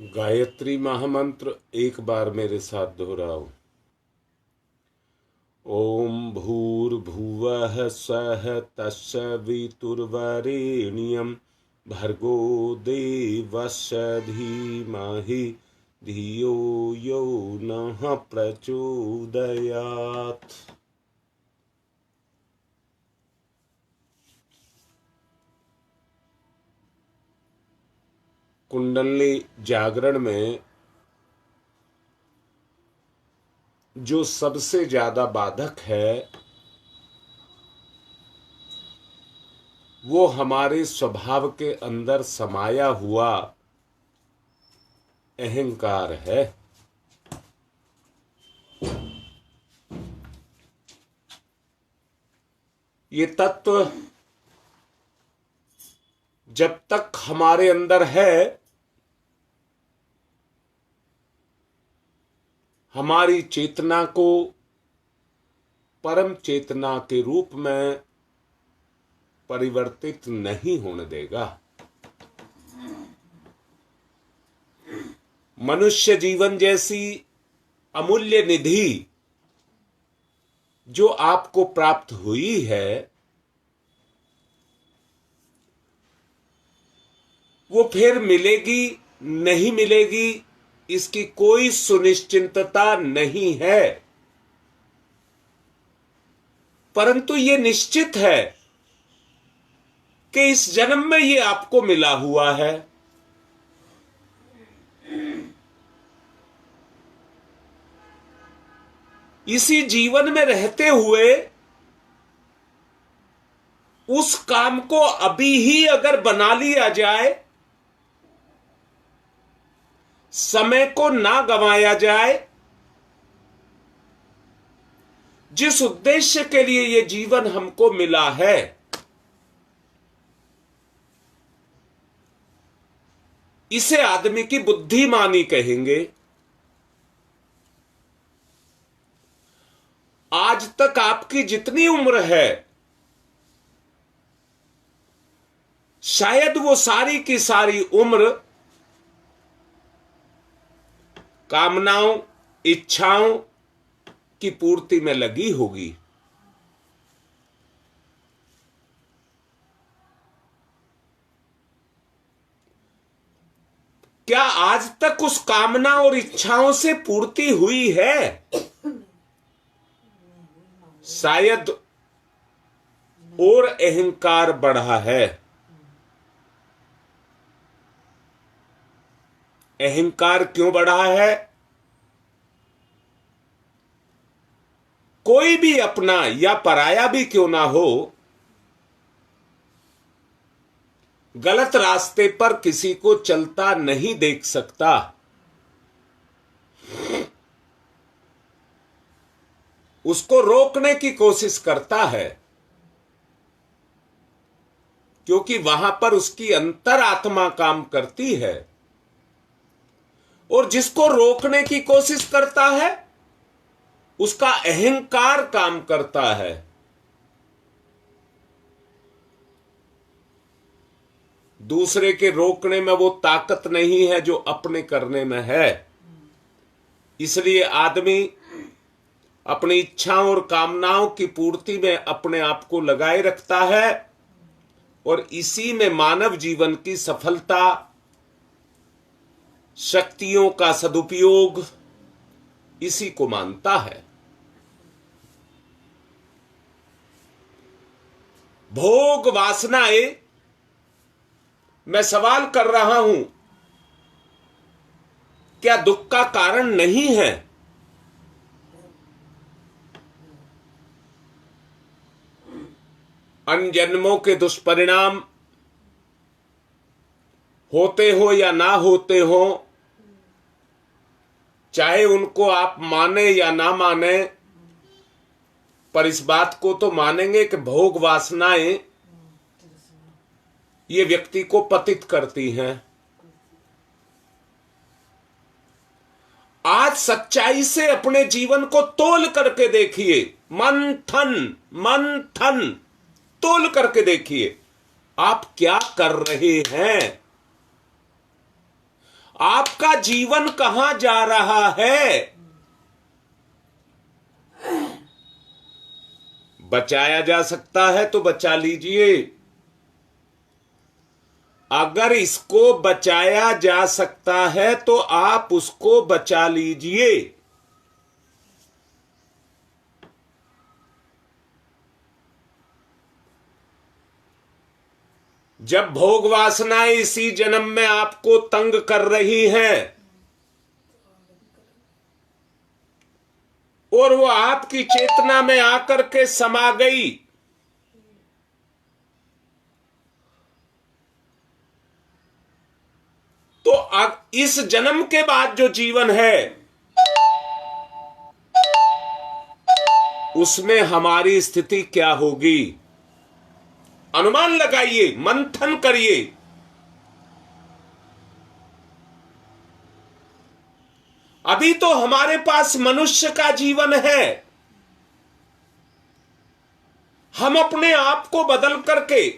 गायत्री महामंत्र एक बार मेरे साथ दोहराओ। ओम भूर्भुवः स्वः तत्सवितुर्वरेण्यं भर्गो देवस्य धीमहि धियो यो नः प्रचोदयात्। कुंडली जागरण में जो सबसे ज्यादा बाधक है वो हमारे स्वभाव के अंदर समाया हुआ अहंकार है। ये तत्व जब तक हमारे अंदर है हमारी चेतना को परम चेतना के रूप में परिवर्तित नहीं होने देगा। मनुष्य जीवन जैसी अमूल्य निधि जो आपको प्राप्त हुई है वो फिर मिलेगी नहीं मिलेगी इसकी कोई सुनिश्चितता नहीं है, परंतु ये निश्चित है कि इस जन्म में ये आपको मिला हुआ है। इसी जीवन में रहते हुए उस काम को अभी ही अगर बना लिया जाए, समय को ना गंवाया जाए, जिस उद्देश्य के लिए ये जीवन हमको मिला है, इसे आदमी की बुद्धिमानी कहेंगे। आज तक आपकी जितनी उम्र है शायद वो सारी की सारी उम्र कामनाओं इच्छाओं की पूर्ति में लगी होगी। क्या आज तक उस कामना और इच्छाओं से पूर्ति हुई है? शायद और अहंकार बढ़ा है। अहंकार क्यों बढ़ा है? कोई भी अपना या पराया भी क्यों ना हो, गलत रास्ते पर किसी को चलता नहीं देख सकता। उसको रोकने की कोशिश करता है, क्योंकि वहां पर उसकी अंतरात्मा काम करती है। और जिसको रोकने की कोशिश करता है उसका अहंकार काम करता है। दूसरे के रोकने में वो ताकत नहीं है जो अपने करने में है। इसलिए आदमी अपनी इच्छाओं और कामनाओं की पूर्ति में अपने आप को लगाए रखता है और इसी में मानव जीवन की सफलता, शक्तियों का सदुपयोग इसी को मानता है। भोग वासनाएं, मैं सवाल कर रहा हूं, क्या दुख का कारण नहीं है? अन्य जन्मों के दुष्परिणाम होते हो या ना होते हो, चाहे उनको आप माने या ना माने, पर इस बात को तो मानेंगे कि भोग वासनाएं ये व्यक्ति को पतित करती हैं। आज सच्चाई से अपने जीवन को तोल करके देखिए, मंथन मंथन तोल करके देखिए, आप क्या कर रहे हैं। आपका जीवन कहां जा रहा है? बचाया जा सकता है तो बचा लीजिए। अगर इसको बचाया जा सकता है तो आप उसको बचा लीजिए। जब भोग वासनाएं इसी जन्म में आपको तंग कर रही हैं और वो आपकी चेतना में आकर के समा गई, तो अब इस जन्म के बाद जो जीवन है उसमें हमारी स्थिति क्या होगी? अनुमान लगाइए, मंथन करिए। अभी तो हमारे पास मनुष्य का जीवन है। हम अपने आप को बदल करके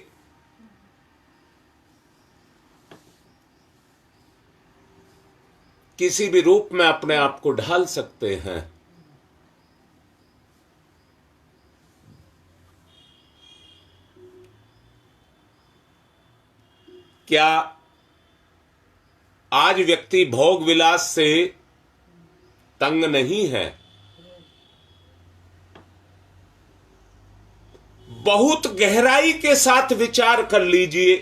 किसी भी रूप में अपने आप को ढाल सकते हैं। क्या आज व्यक्ति भोग विलास से तंग नहीं है? बहुत गहराई के साथ विचार कर लीजिए,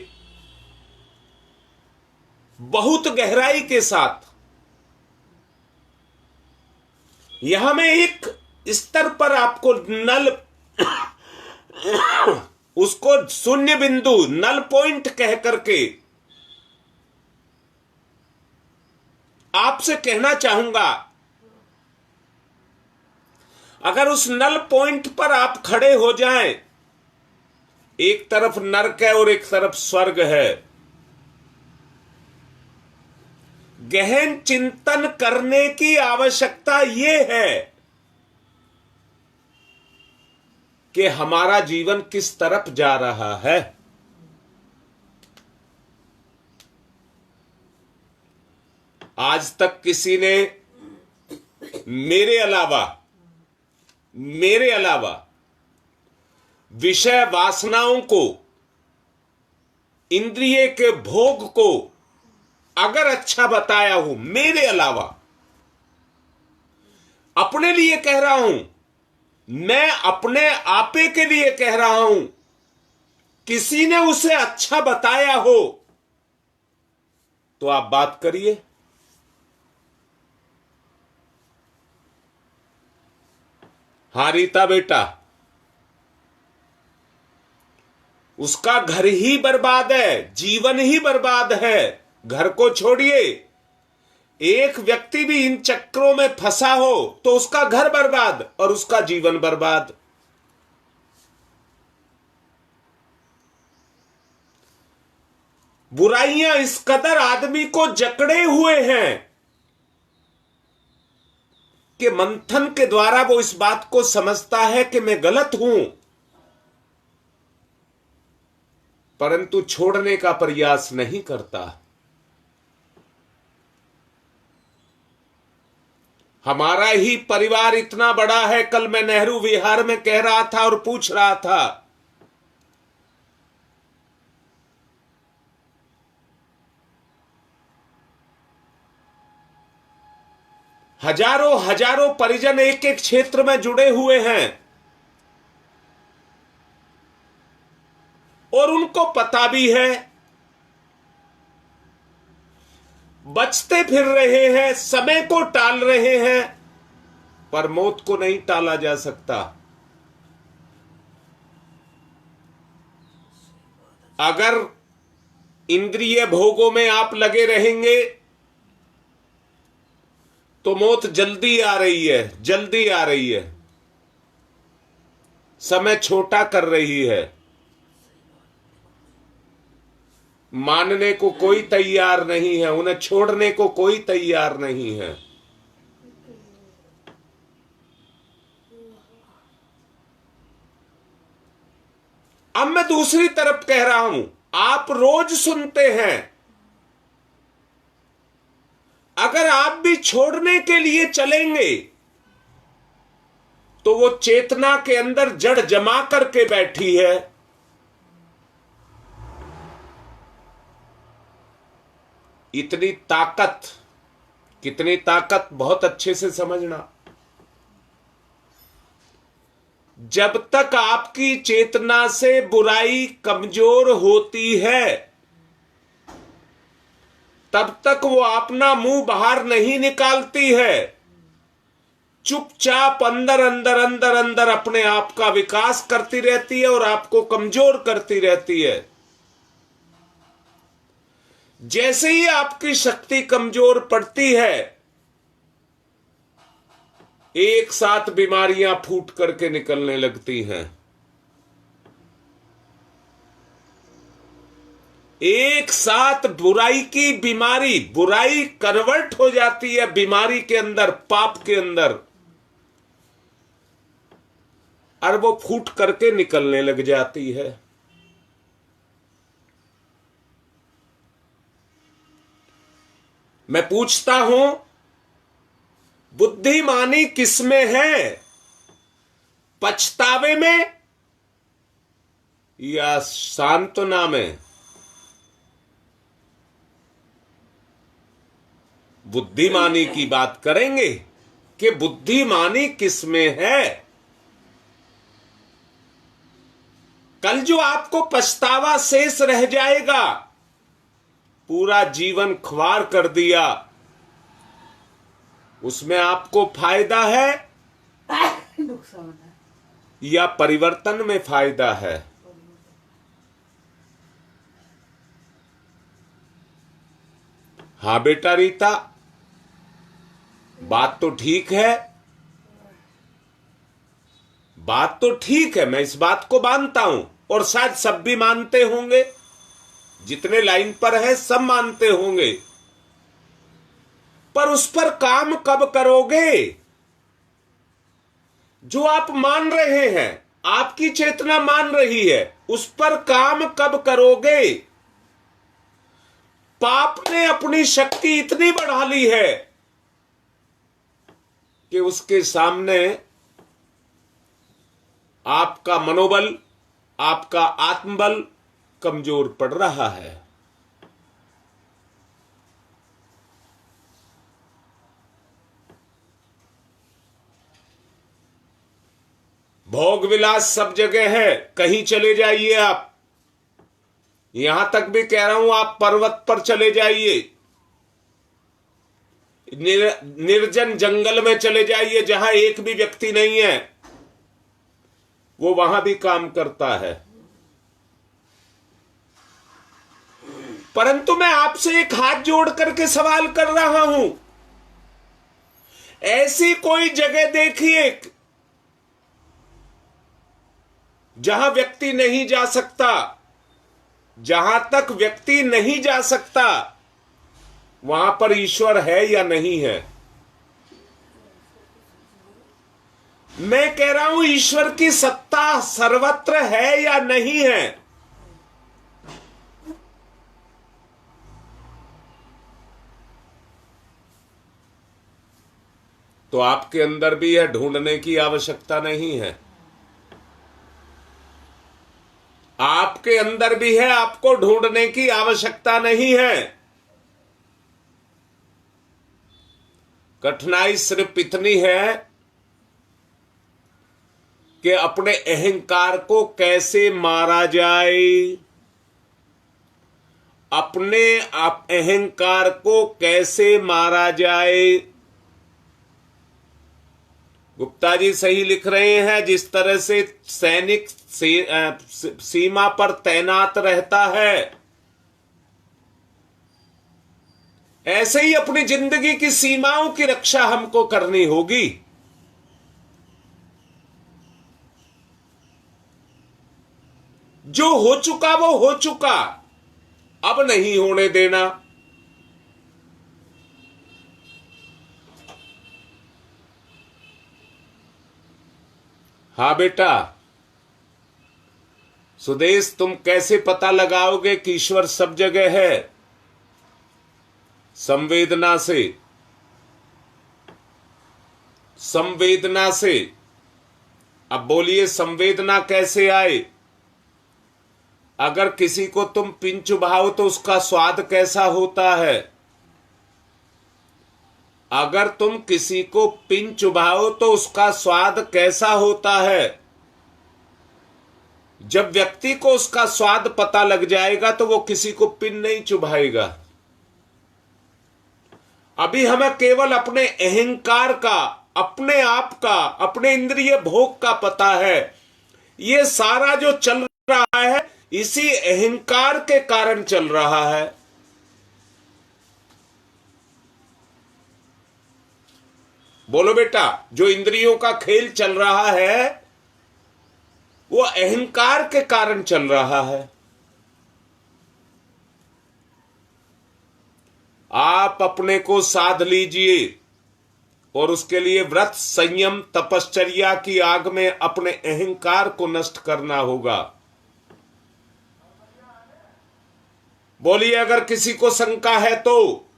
बहुत गहराई के साथ। यहां मैं एक स्तर पर आपको नल उसको शून्य बिंदु, नल पॉइंट कह करके आपसे कहना चाहूंगा, अगर उस नल पॉइंट पर आप खड़े हो जाएं, एक तरफ नरक है और एक तरफ स्वर्ग है, गहन चिंतन करने की आवश्यकता यह है कि हमारा जीवन किस तरफ जा रहा है। आज तक किसी ने मेरे अलावा विषय वासनाओं को, इंद्रिय के भोग को अगर अच्छा बताया हो, मेरे अलावा, अपने लिए कह रहा हूं, मैं अपने आपे के लिए कह रहा हूं, किसी ने उसे अच्छा बताया हो तो आप बात करिए। हाँ रीता बेटा, उसका घर ही बर्बाद है, जीवन ही बर्बाद है। घर को छोड़िए, एक व्यक्ति भी इन चक्रों में फंसा हो तो उसका घर बर्बाद और उसका जीवन बर्बाद। बुराइयां इस कदर आदमी को जकड़े हुए हैं कि मंथन के द्वारा वो इस बात को समझता है कि मैं गलत हूं, परंतु छोड़ने का प्रयास नहीं करता। हमारा ही परिवार इतना बड़ा है, कल मैं नेहरू विहार में कह रहा था और पूछ रहा था, हजारों परिजन एक एक क्षेत्र में जुड़े हुए हैं और उनको पता भी है, बचते फिर रहे हैं, समय को टाल रहे हैं, पर मौत को नहीं टाला जा सकता। अगर इंद्रिय भोगों में आप लगे रहेंगे तो मौत जल्दी आ रही है, जल्दी आ रही है, समय छोटा कर रही है। मानने को कोई तैयार नहीं है, उन्हें छोड़ने को कोई तैयार नहीं है। अब मैं दूसरी तरफ कह रहा हूं, आप रोज सुनते हैं अगर आप भी छोड़ने के लिए चलेंगे तो वो चेतना के अंदर जड़ जमा करके बैठी है। इतनी ताकत, कितनी ताकत, बहुत अच्छे से समझना। जब तक आपकी चेतना से बुराई कमजोर होती है तब तक वो अपना मुंह बाहर नहीं निकालती है, चुपचाप अंदर अंदर अंदर अंदर अपने आप का विकास करती रहती है और आपको कमजोर करती रहती है। जैसे ही आपकी शक्ति कमजोर पड़ती है, एक साथ बीमारियां फूट करके निकलने लगती हैं। एक साथ बुराई की बीमारी, बुराई कन्वर्ट हो जाती है बीमारी के अंदर, पाप के अंदर, और वो फूट करके निकलने लग जाती है। मैं पूछता हूं, बुद्धिमानी किसमें है? पछतावे में या सांत्वना में? बुद्धिमानी की बात करेंगे कि बुद्धिमानी किसमें है। कल जो आपको पछतावा शेष रह जाएगा, पूरा जीवन ख्वार कर दिया, उसमें आपको फायदा है या परिवर्तन में फायदा है? हाँ बेटा रीता, बात तो ठीक है, बात तो ठीक है, मैं इस बात को मानता हूं और शायद सब भी मानते होंगे, जितने लाइन पर है सब मानते होंगे। पर उस पर काम कब करोगे? जो आप मान रहे हैं, आपकी चेतना मान रही है, उस पर काम कब करोगे? पाप ने अपनी शक्ति इतनी बढ़ा ली है कि उसके सामने आपका मनोबल, आपका आत्मबल कमजोर पड़ रहा है। भोग विलास सब जगह है, कहीं चले जाइए आप, यहां तक भी कह रहा हूं आप पर्वत पर चले जाइए, निर्जन जंगल में चले जाइए जहां एक भी व्यक्ति नहीं है, वो वहां भी काम करता है। परंतु मैं आपसे एक हाथ जोड़ करके सवाल कर रहा हूं, ऐसी कोई जगह देखिए जहां व्यक्ति नहीं जा सकता। जहां तक व्यक्ति नहीं जा सकता वहां पर ईश्वर है या नहीं है? मैं कह रहा हूं ईश्वर की सत्ता सर्वत्र है या नहीं है? तो आपके अंदर भी यह ढूंढने की आवश्यकता नहीं है। आपके अंदर भी है, आपको ढूंढने की आवश्यकता नहीं है। कठिनाई सिर्फ इतनी है कि अपने अहंकार को कैसे मारा जाए, अपने अहंकार को कैसे मारा जाए। गुप्ता जी सही लिख रहे हैं, जिस तरह से सैनिक सीमा पर तैनात रहता है, ऐसे ही अपनी जिंदगी की सीमाओं की रक्षा हमको करनी होगी। जो हो चुका वो हो चुका, अब नहीं होने देना। हाँ बेटा सुदेश, तुम कैसे पता लगाओगे कि ईश्वर सब जगह है? संवेदना से, संवेदना से। अब बोलिए संवेदना कैसे आए? अगर किसी को तुम पिन चुभाओ तो उसका स्वाद कैसा होता है? अगर तुम किसी को पिन चुभाओ तो उसका स्वाद कैसा होता है? जब व्यक्ति को उसका स्वाद पता लग जाएगा तो वो किसी को पिन नहीं चुभाएगा। अभी हमें केवल अपने अहंकार का, अपने आप का, अपने इंद्रिय भोग का पता है। ये सारा जो चल रहा है इसी अहंकार के कारण चल रहा है। बोलो बेटा, जो इंद्रियों का खेल चल रहा है वो अहंकार के कारण चल रहा है। आप अपने को साध लीजिए और उसके लिए व्रत, संयम, तपश्चर्या की आग में अपने अहंकार को नष्ट करना होगा। बोलिए, अगर किसी को शंका है तो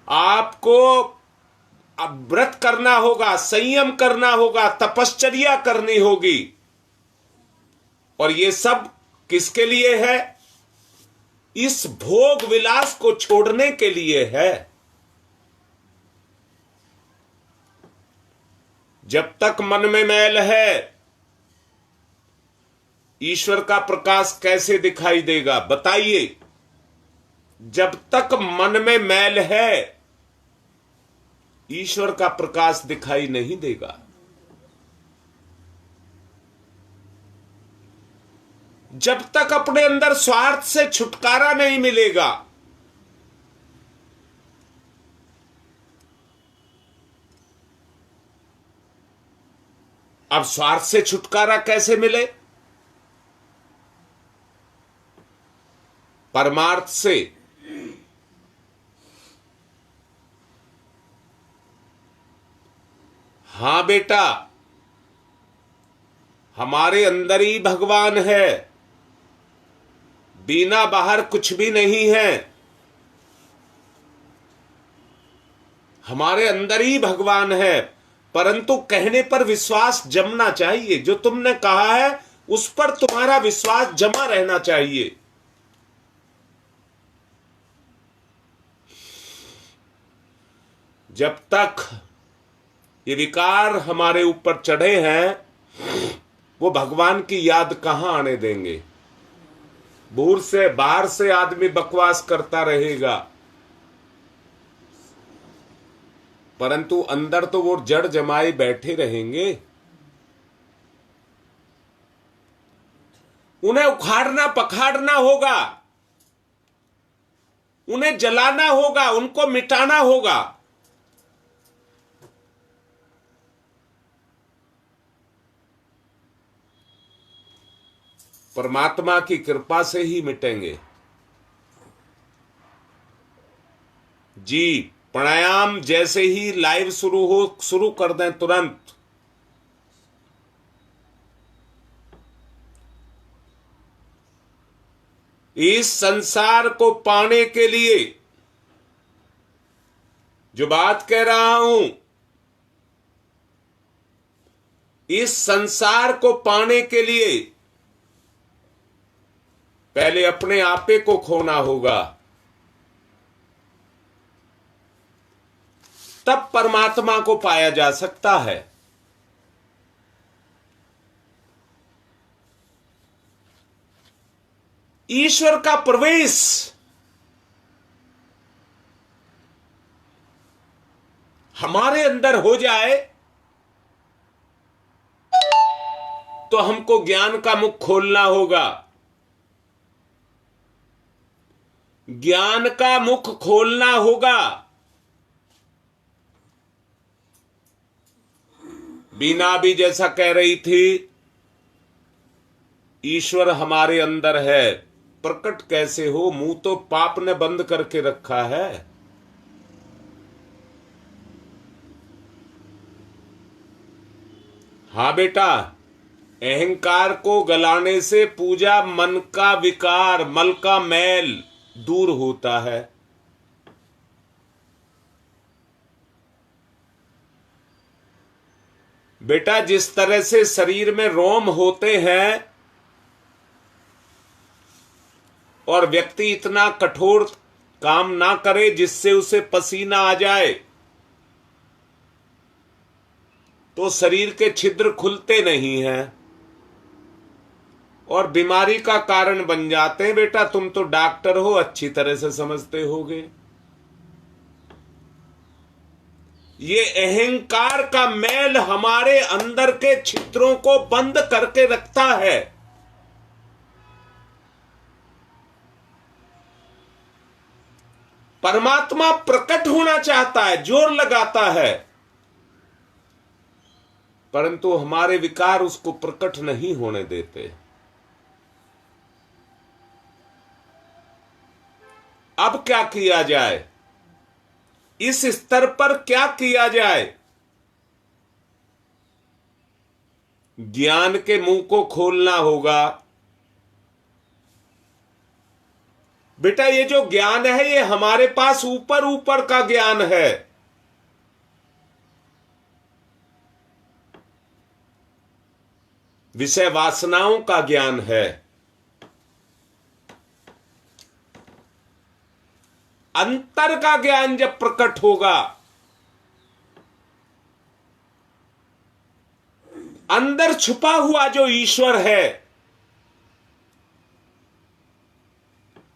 आपको अब व्रत करना होगा, संयम करना होगा, तपश्चर्या करनी होगी। और ये सब किसके लिए है? इस भोग विलास को छोड़ने के लिए है। जब तक मन में मैल है, ईश्वर का प्रकाश कैसे दिखाई देगा? बताइए। जब तक मन में मैल है, ईश्वर का प्रकाश दिखाई नहीं देगा। जब तक अपने अंदर स्वार्थ से छुटकारा नहीं मिलेगा, अब स्वार्थ से छुटकारा कैसे मिले? परमार्थ से। हां बेटा, हमारे अंदर ही भगवान है, बिना बाहर कुछ भी नहीं है। हमारे अंदर ही भगवान है, परंतु कहने पर विश्वास जमना चाहिए। जो तुमने कहा है उस पर तुम्हारा विश्वास जमा रहना चाहिए। जब तक ये विकार हमारे ऊपर चढ़े हैं, वो भगवान की याद कहां आने देंगे? बाहर से आदमी बकवास करता रहेगा, परंतु अंदर तो वो जड़ जमाए बैठे रहेंगे। उन्हें उखाड़ना पखाड़ना होगा, उन्हें जलाना होगा, उनको मिटाना होगा। परमात्मा की कृपा से ही मिटेंगे। जी, प्राणायाम जैसे ही लाइव शुरू कर दें तुरंत। इस संसार को पाने के लिए जो बात कह रहा हूं, इस संसार को पाने के लिए पहले अपने आपे को खोना होगा, तब परमात्मा को पाया जा सकता है। ईश्वर का प्रवेश हमारे अंदर हो जाए तो हमको ज्ञान का मुख खोलना होगा। ज्ञान का मुख खोलना होगा। बीना भी जैसा कह रही थी, ईश्वर हमारे अंदर है, प्रकट कैसे हो? मुंह तो पाप ने बंद करके रखा है। हां बेटा, अहंकार को गलाने से पूजा मन का विकार, मल का मैल दूर होता है। बेटा जिस तरह से शरीर में रोम होते हैं और व्यक्ति इतना कठोर काम ना करे जिससे उसे पसीना आ जाए तो शरीर के छिद्र खुलते नहीं हैं और बीमारी का कारण बन जाते हैं। बेटा तुम तो डॉक्टर हो, अच्छी तरह से समझते होगे। ये अहंकार का मैल हमारे अंदर के छिद्रों को बंद करके रखता है। परमात्मा प्रकट होना चाहता है, जोर लगाता है, परंतु हमारे विकार उसको प्रकट नहीं होने देते। अब क्या किया जाए? इस स्तर पर क्या किया जाए? ज्ञान के मुंह को खोलना होगा। बेटा ये जो ज्ञान है ये हमारे पास ऊपर ऊपर का ज्ञान है। विषय वासनाओं का ज्ञान है। अंतर का ज्ञान जब प्रकट होगा, अंदर छुपा हुआ जो ईश्वर है,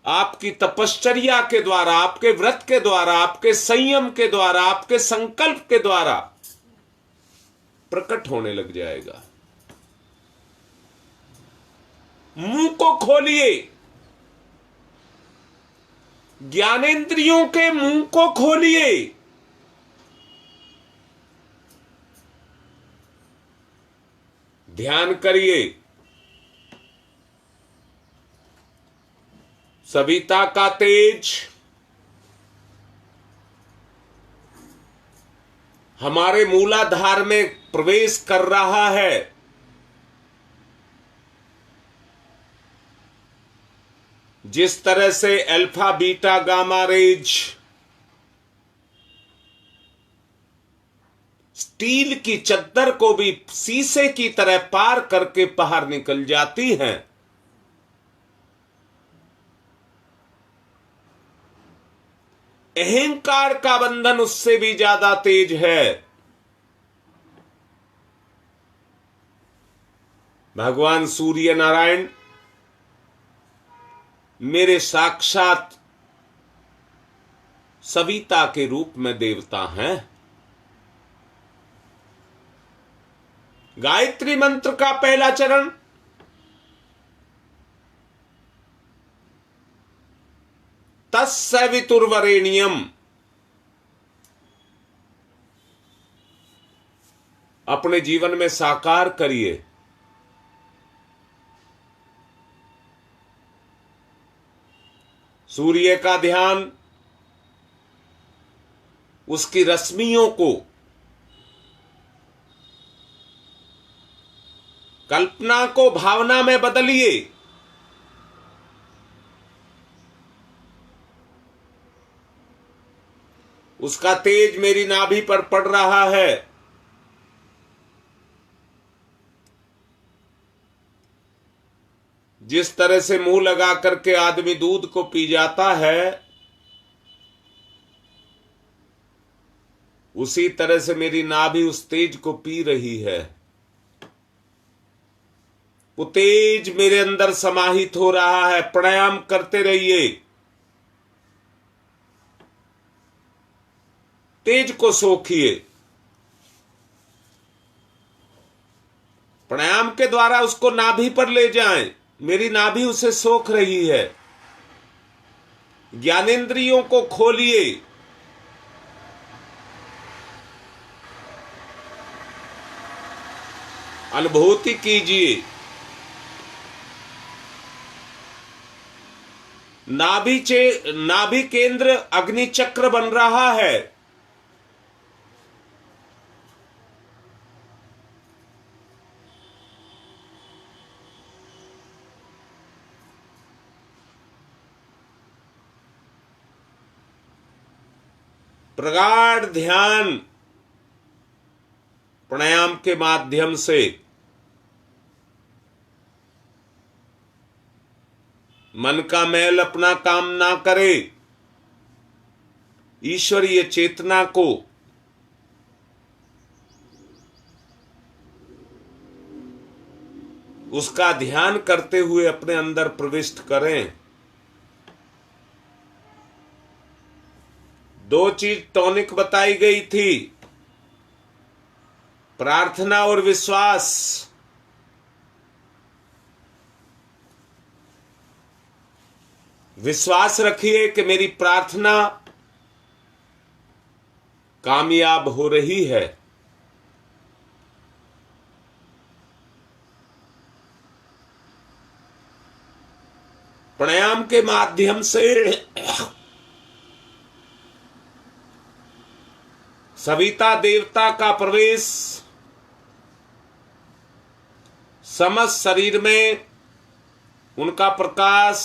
आपकी तपश्चर्या के द्वारा, आपके व्रत के द्वारा, आपके संयम के द्वारा, आपके संकल्प के द्वारा प्रकट होने लग जाएगा। मुंह को खोलिए, ज्ञानेंद्रियों के मुंह को खोलिए। ध्यान करिए। सविता का तेज हमारे मूलाधार में प्रवेश कर रहा है। जिस तरह से alpha beta gamma rays steel की चद्दर को भी शीशे की तरह पार करके बाहर निकल जाती हैं, अहंकार का बंधन उससे भी ज्यादा तेज है। भगवान सूर्य नारायण मेरे साक्षात सविता के रूप में देवता हैं। गायत्री मंत्र का पहला चरण तत्सवितुर्वरेण्यम, अपने जीवन में साकार करिए। सूर्य का ध्यान, उसकी रश्मियों को कल्पना को भावना में बदलिए। उसका तेज मेरी नाभि पर पड़ रहा है। जिस तरह से मुंह लगा करके आदमी दूध को पी जाता है, उसी तरह से मेरी नाभि उस तेज को पी रही है। वो तेज मेरे अंदर समाहित हो रहा है। प्राणायाम करते रहिए, तेज को सोखिए। प्राणायाम के द्वारा उसको नाभि पर ले जाएं। मेरी नाभि उसे सोख रही है। ज्ञानेंद्रियों को खोलिए। अनुभूति कीजिए। नाभि केंद्र अग्नि चक्र बन रहा है। प्रगाढ़ ध्यान प्राणायाम के माध्यम से मन का मैल अपना काम ना करे, ईश्वरीय चेतना को उसका ध्यान करते हुए अपने अंदर प्रविष्ट करें। दो चीज टॉनिक बताई गई थी, प्रार्थना और विश्वास। विश्वास रखिए कि मेरी प्रार्थना कामयाब हो रही है। प्राणायाम के माध्यम से सविता देवता का प्रवेश समस्त शरीर में, उनका प्रकाश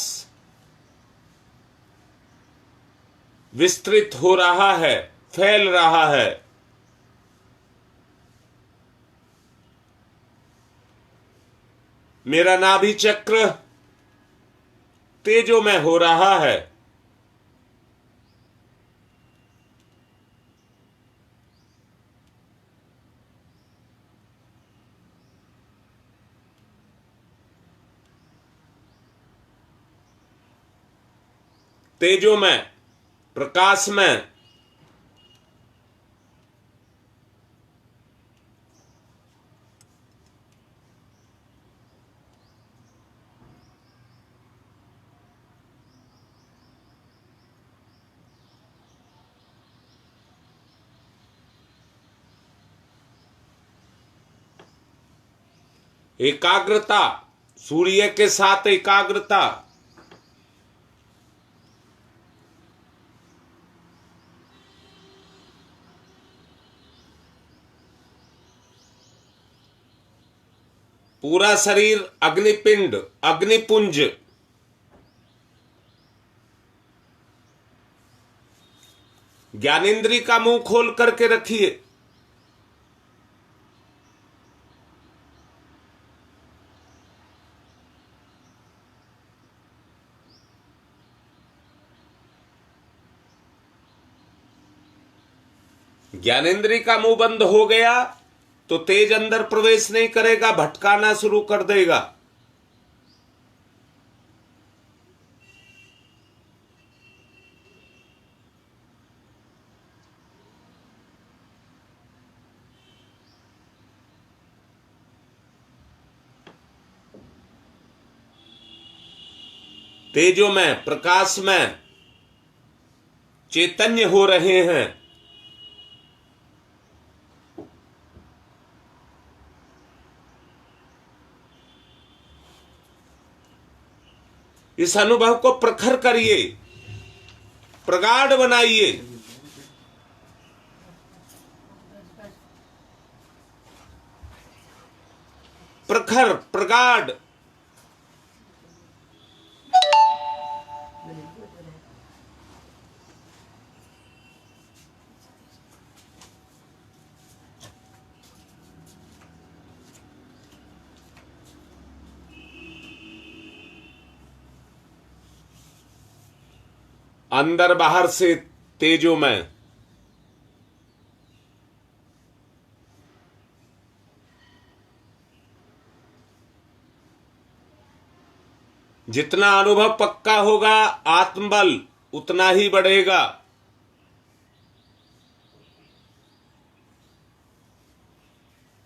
विस्तृत हो रहा है, फैल रहा है। मेरा नाभि चक्र तेजोमय हो रहा है। तेजोमय, प्रकाशमय, एकाग्रता, सूर्य के साथ एकाग्रता। पूरा शरीर अग्निपिंड, अग्निपुंज। ज्ञानेंद्री का मुंह खोल करके रखिए। ज्ञानेंद्री का मुंह बंद हो गया तो तेज अंदर प्रवेश नहीं करेगा, भटकाना शुरू कर देगा। तेजोमय, प्रकाशमय, चैतन्य हो रहे हैं। इस अनुभव को प्रखर करिए, प्रगाढ़ बनाइए। प्रखर, प्रगाढ़। अंदर बाहर से तेजोमय। जितना अनुभव पक्का होगा, आत्मबल उतना ही बढ़ेगा।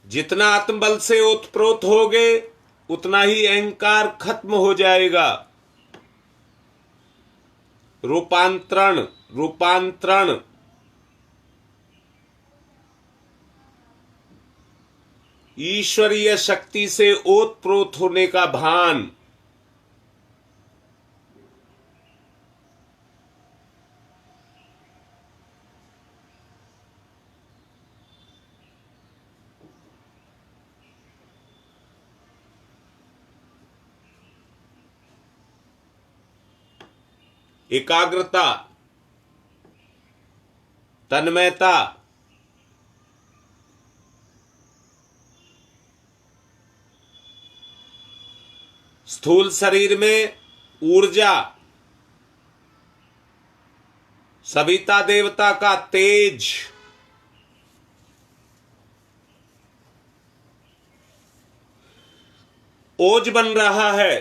जितना आत्मबल से ओतप्रोत होगे, उतना ही अहंकार खत्म हो जाएगा। रूपांतरण, रूपांतरण। ईश्वरीय शक्ति से ओतप्रोत होने का भान। एकाग्रता, तन्मयता। स्थूल शरीर में ऊर्जा, सविता देवता का तेज, ओज बन रहा है।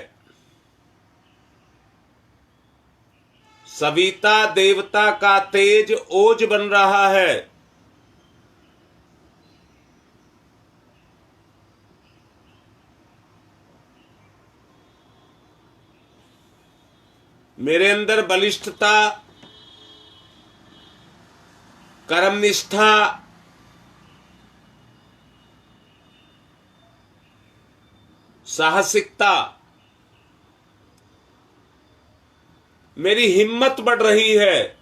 सविता देवता का तेज ओज बन रहा है। मेरे अंदर बलिष्ठता, कर्मनिष्ठा, साहसिकता, मेरी हिम्मत बढ़ रही है।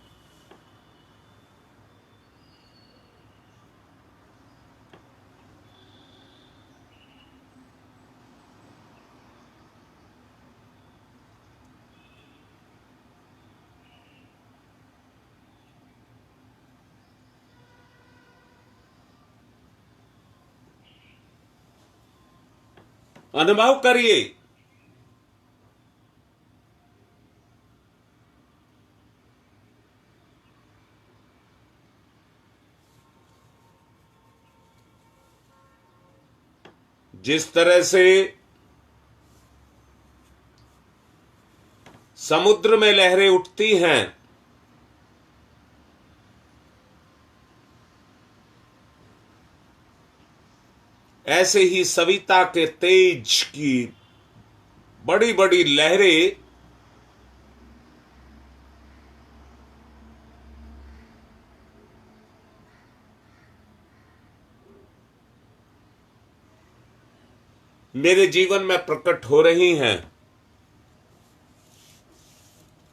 अनुभव करिए। जिस तरह से समुद्र में लहरें उठती हैं, ऐसे ही सविता के तेज की बड़ी बड़ी लहरें मेरे जीवन में प्रकट हो रही हैं।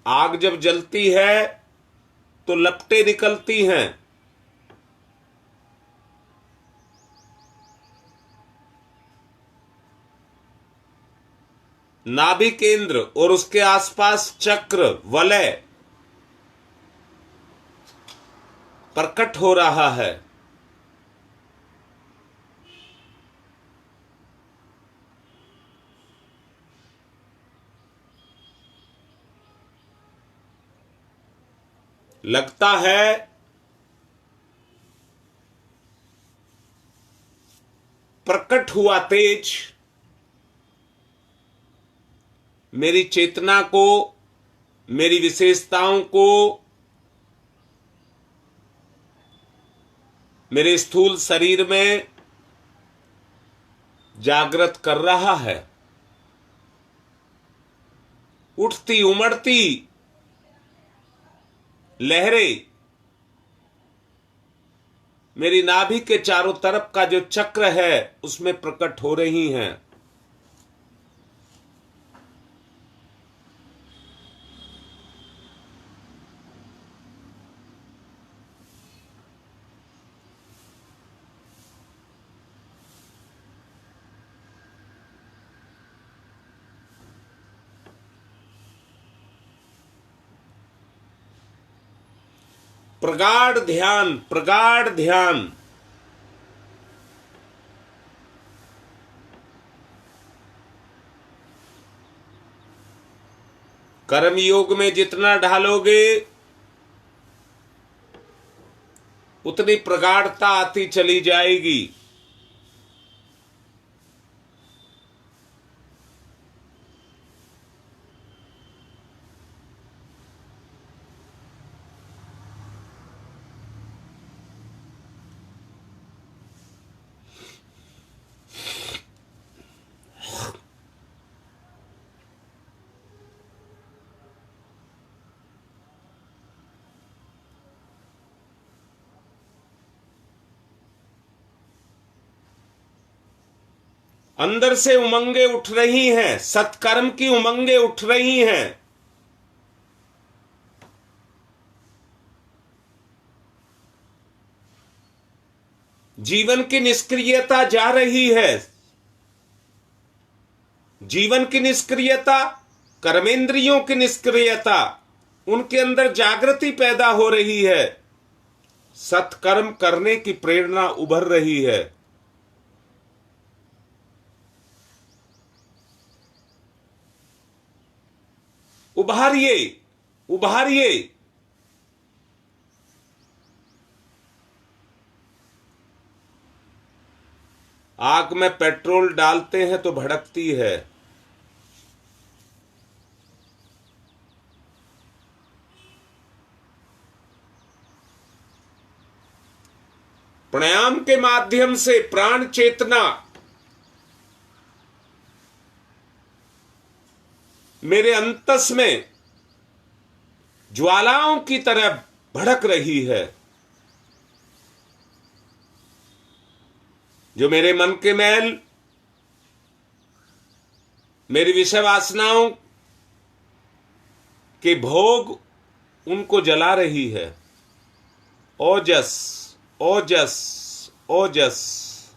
आग जब जलती है तो लपटें निकलती हैं। नाभि केंद्र और उसके आसपास चक्र, वलय प्रकट हो रहा है। लगता है प्रकट हुआ तेज मेरी चेतना को, मेरी विशेषताओं को, मेरे स्थूल शरीर में जागृत कर रहा है। उठती उमड़ती लहरें मेरी नाभि के चारों तरफ का जो चक्र है उसमें प्रकट हो रही हैं। प्रगाढ़ ध्यान, प्रगाढ़ ध्यान। कर्मयोग में जितना ढालोगे उतनी प्रगाढ़ता आती चली जाएगी। अंदर से उमंगे उठ रही हैं, सत्कर्म की उमंगे उठ रही हैं। जीवन की निष्क्रियता जा रही है। जीवन की निष्क्रियता, कर्मेंद्रियों की निष्क्रियता, उनके अंदर जागृति पैदा हो रही है। सत्कर्म करने की प्रेरणा उभर रही है। उभारिए, उभारिए। आग में पेट्रोल डालते हैं तो भड़कती है। प्राणायाम के माध्यम से प्राण चेतना मेरे अंतस में ज्वालाओं की तरह भड़क रही है। जो मेरे मन के मैल, मेरी विषय वासनाओं के भोग, उनको जला रही है। ओजस, ओजस, ओजस,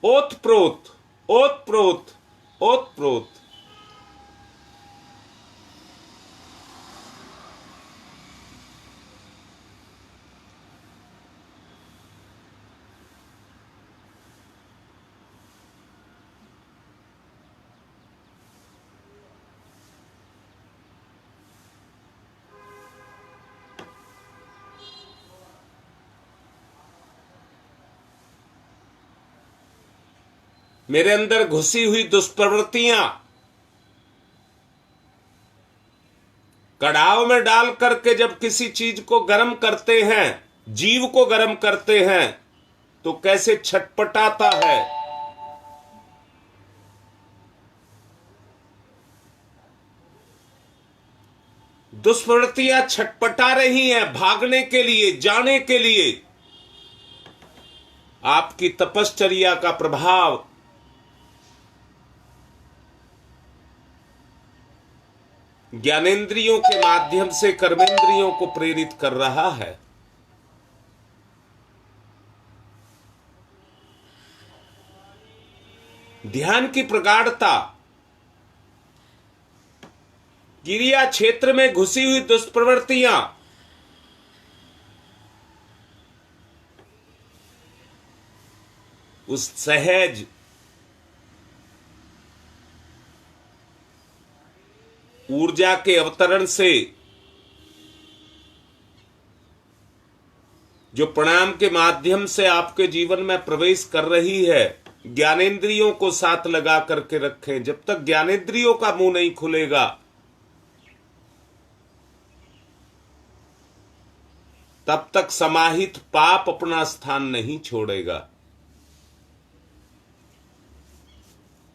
ओतप्रोत, ओतप्रोत, ओतप्रोत। मेरे अंदर घुसी हुई दुष्प्रवृत्तियां कड़ाव में डाल करके जब किसी चीज को गर्म करते हैं, जीव को गर्म करते हैं, तो कैसे छटपटाता है। दुष्प्रवृत्तियां छटपटा रही हैं भागने के लिए, जाने के लिए। आपकी तपश्चर्या का प्रभाव ज्ञानेंद्रियों के माध्यम से कर्मेंद्रियों को प्रेरित कर रहा है। ध्यान की प्रगाढ़ता, क्रिया क्षेत्र में घुसी हुई दुष्प्रवृत्तियां उस सहज ऊर्जा के अवतरण से जो प्राणायाम के माध्यम से आपके जीवन में प्रवेश कर रही है, ज्ञानेंद्रियों को साथ लगा करके रखें। जब तक ज्ञानेंद्रियों का मुंह नहीं खुलेगा, तब तक समाहित पाप अपना स्थान नहीं छोड़ेगा।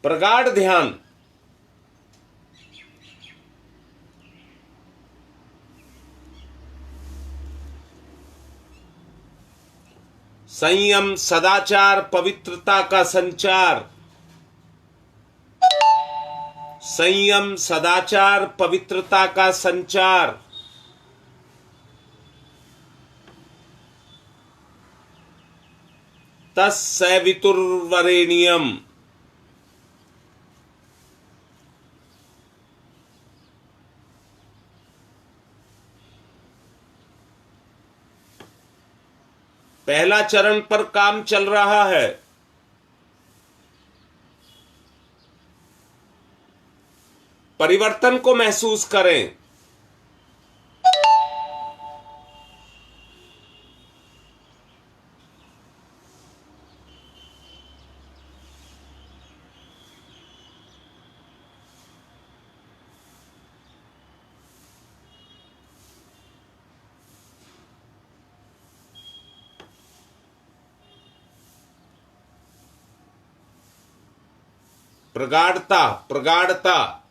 प्रगाढ़ ध्यान, संयम, सदाचार, पवित्रता का संचार। संयम, सदाचार, पवित्रता का संचार। तत्सवितुर्वरेण्यम। पहला चरण पर काम चल रहा है। परिवर्तन को महसूस करें। प्रगाढ़ता, प्रगाढ़ता।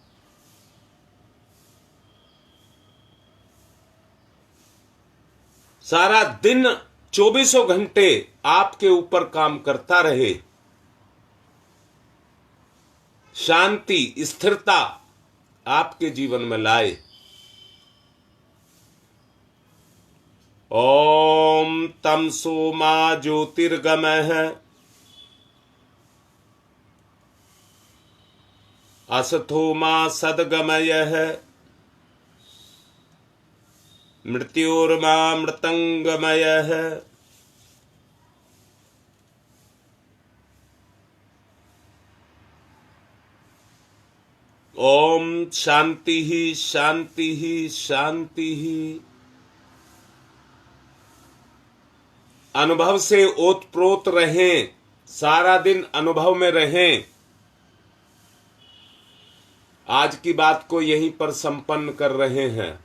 सारा दिन 24 घंटे आपके ऊपर काम करता रहे। शांति, स्थिरता आपके जीवन में लाए। ओम तमसो मा ज्योतिर्गमय, असथो मा सद्गमय, मृत्योर्मा मृतंगमय। ओम शांति ही शांति ही शांति ही। अनुभव से ओतप्रोत रहें, सारा दिन अनुभव में रहें। आज की बात को यहीं पर संपन्न कर रहे हैं।